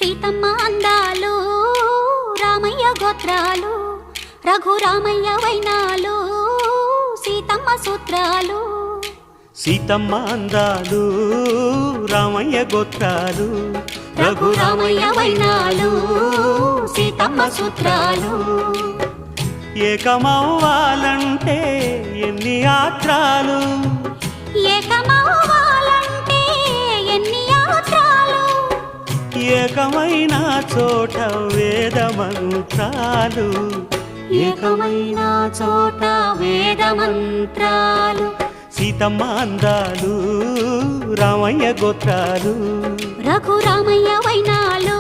సీతమ్మ అందాలు రామయ్య గోత్రాలు రఘురామయ్య వైనాలు సీతమ్మ సూత్రాలు సీతమ్మ అందాలు రామయ్య గోత్రాలు రఘురామయ్య వైనాలు సీతమ్మ సూత్రాలు ఏకమవ్వాలంటే ఎన్ని యాత్రాలు ఏకమవ్వాలంటే ఎన్ని యాత్రాలు ఏకమైన చోట వేద మంత్రాలు ఏకమైన చోట వేద మంత్రాలు సీతమ్మ అందాలు రామయ్య గోత్రాలు రఘురామయ్య వైనాలు